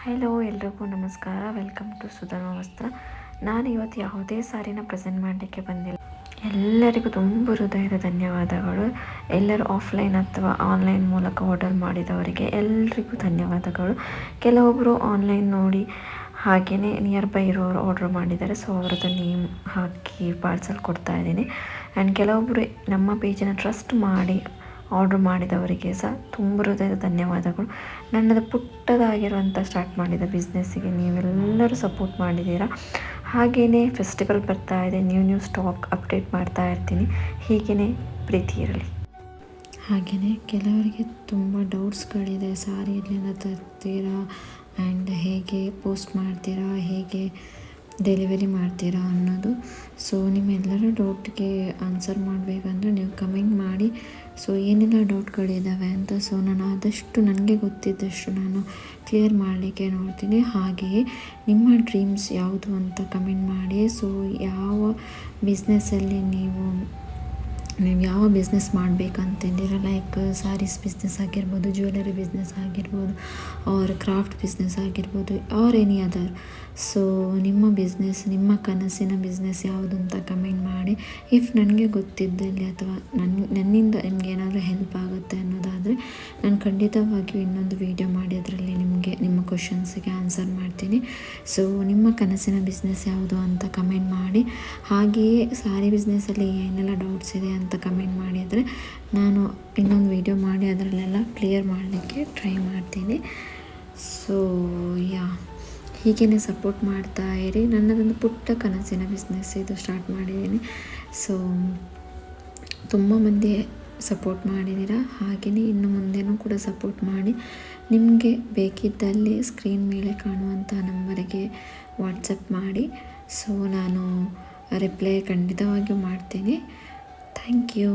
Hello ಎಲ್ರಿಗೂ ನಮಸ್ಕಾರ. Welcome to Sudharma ವಸ್ತ್ರ. ನಾನು ಇವತ್ತು ಯಾವುದೇ ಸಾರಿನ ಪ್ರೆಸೆಂಟ್ ಮಾಡಲಿಕ್ಕೆ ಬಂದಿಲ್ಲ. ಎಲ್ಲರಿಗೂ ತುಂಬ ಹೃದಯದ ಧನ್ಯವಾದಗಳು. ಎಲ್ಲರೂ ಆಫ್ಲೈನ್ ಅಥವಾ ಆನ್ಲೈನ್ ಮೂಲಕ ಆರ್ಡರ್ ಮಾಡಿದವರಿಗೆ ಎಲ್ರಿಗೂ ಧನ್ಯವಾದಗಳು. ಕೆಲವೊಬ್ಬರು ಆನ್ಲೈನ್ ನೋಡಿ ಹಾಗೆಯೇ ನಿಯರ್ ಬೈ ಇರೋರು ಆರ್ಡ್ರ್ ಮಾಡಿದ್ದಾರೆ. ಸೊ ಅವ್ರದ್ದು ನೇಮ್ ಹಾಕಿ ಪಾರ್ಸಲ್ ಕೊಡ್ತಾ ಇದ್ದೀನಿ. ಆ್ಯಂಡ್ ಕೆಲವೊಬ್ಬರು ನಮ್ಮ ಪೇಜನ್ನು ಟ್ರಸ್ಟ್ ಮಾಡಿ ಆರ್ಡ್ರ್ ಮಾಡಿದವರಿಗೆ ಸಹ ತುಂಬ ಹೃದಯದ ಧನ್ಯವಾದಗಳು. ನನ್ನದು ಪುಟ್ಟದಾಗಿರುವಂಥ ಸ್ಟಾರ್ಟ್ ಮಾಡಿದ ಬಿಸ್ನೆಸ್ಸಿಗೆ ನೀವೆಲ್ಲರೂ ಸಪೋರ್ಟ್ ಮಾಡಿದ್ದೀರಾ. ಹಾಗೆಯೇ ಫೆಸ್ಟಿವಲ್ ಬರ್ತಾ ಇದೆ, ನ್ಯೂ ಸ್ಟಾಕ್ ಅಪ್ಡೇಟ್ ಮಾಡ್ತಾ ಇರ್ತೀನಿ. ಹೀಗೆಯೇ ಪ್ರೀತಿ ಇರಲಿ. ಹಾಗೆಯೇ ಕೆಲವರಿಗೆ ತುಂಬ ಡೌಟ್ಸ್ಗಳಿದೆ, ಸಾರಿ ಎಲ್ಲಿಂದ ತರ್ತೀರಾ ಆ್ಯಂಡ್ ಹೇಗೆ ಪೋಸ್ಟ್ ಮಾಡ್ತೀರಾ, ಹೇಗೆ ಡೆಲಿವರಿ ಮಾಡ್ತೀರಾ ಅನ್ನೋದು. ಸೊ ನಿಮ್ಮೆಲ್ಲರ ಡೌಟ್ಗೆ ಆನ್ಸರ್ ಮಾಡಬೇಕಂದ್ರೆ ನೀವು ಕಮೆಂಟ್ ಮಾಡಿ. ಸೊ ಏನೆಲ್ಲ ಡೌಟ್ಗಳಿದ್ದಾವೆ ಅಂತ ಸೊ ನಾನು ಆದಷ್ಟು ನನಗೆ ಗೊತ್ತಿದ್ದಷ್ಟು ನಾನು ಕ್ಲಿಯರ್ ಮಾಡಲಿಕ್ಕೆ ನೋಡ್ತೀನಿ. ಹಾಗೆಯೇ ನಿಮ್ಮ ಡ್ರೀಮ್ಸ್ ಯಾವುದು ಅಂತ ಕಮೆಂಟ್ ಮಾಡಿ. ಸೊ ಯಾವ ಬಿಸ್ನೆಸ್ಸಲ್ಲಿ ನೀವು ಯಾವ ಬಿಸ್ನೆಸ್ ಮಾಡಬೇಕಂತಿದ್ದೀರ, ಲೈಕ್ ಸ್ಯಾರೀಸ್ ಬಿಸ್ನೆಸ್ ಆಗಿರ್ಬೋದು, ಜ್ಯುವೆಲರಿ ಬಿಸ್ನೆಸ್ ಆಗಿರ್ಬೋದು, ಆರ್ ಕ್ರಾಫ್ಟ್ ಬಿಸ್ನೆಸ್ ಆಗಿರ್ಬೋದು, ಆರ್ ಎನಿ ಅದರ್. ಸೊ ನಿಮ್ಮ ಬಿಸ್ನೆಸ್, ನಿಮ್ಮ ಕನಸಿನ ಬಿಸ್ನೆಸ್ ಯಾವುದು ಅಂತ ಕಮೆಂಟ್ ಮಾಡಿ. ಇಫ್ ನನಗೆ ಗೊತ್ತಿದ್ದಲ್ಲಿ ಅಥವಾ ನನ್ನಿಂದ ನಿಮ್ಗೆ ಏನಾದರೂ ಹೆಲ್ಪ್ ಆಗುತ್ತೆ ಅನ್ನೋದಾದರೆ ನಾನು ಖಂಡಿತವಾಗಿಯೂ ಇನ್ನೊಂದು ವೀಡಿಯೋ ಮಾಡಿ ಅದರಲ್ಲಿ ನಿಮಗೆ ನಿಮ್ಮ ಕ್ವಶನ್ಸಿಗೆ ಆನ್ಸರ್ ಮಾಡ್ತೀನಿ. ಸೊ ನಿಮ್ಮ ಕನಸಿನ ಬಿಸ್ನೆಸ್ ಯಾವುದು ಅಂತ ಕಮೆಂಟ್ ಮಾಡಿ. ಹಾಗೆಯೇ ಸಾರಿ ಬಿಸ್ನೆಸ್ಸಲ್ಲಿ ಏನೆಲ್ಲ ಡೌಟ್ಸ್ ಇದೆ ಅಂತ ಕಮೆಂಟ್ ಮಾಡಿದರೆ ನಾನು ಇನ್ನೊಂದು ವೀಡಿಯೋ ಮಾಡಿ ಅದರಲ್ಲೆಲ್ಲ ಕ್ಲಿಯರ್ ಮಾಡಲಿಕ್ಕೆ ಟ್ರೈ ಮಾಡ್ತೀನಿ. ಸೊ ಹೀಗೇ ಸಪೋರ್ಟ್ ಮಾಡ್ತಾ ಇರಿ. ನನ್ನದೊಂದು ಪುಟ್ಟ ಕನಸಿನ ಬಿಸ್ನೆಸ್ ಇದು ಸ್ಟಾರ್ಟ್ ಮಾಡಿದ್ದೀನಿ. ಸೊ ತುಂಬ ಮಂದಿ ಸಪೋರ್ಟ್ ಮಾಡಿದ್ದೀರಾ. ಹಾಗೆಯೇ ಇನ್ನು ಮುಂದೆನೂ ಕೂಡ ಸಪೋರ್ಟ್ ಮಾಡಿ. ನಿಮಗೆ ಬೇಕಿದ್ದಲ್ಲಿ ಸ್ಕ್ರೀನ್ ಮೇಲೆ ಕಾಣುವಂಥ ನಂಬರಿಗೆ ವಾಟ್ಸಪ್ ಮಾಡಿ. ಸೊ ನಾನು ರಿಪ್ಲೈ ಖಂಡಿತವಾಗಿಯೂ ಮಾಡ್ತೀನಿ. Thank you.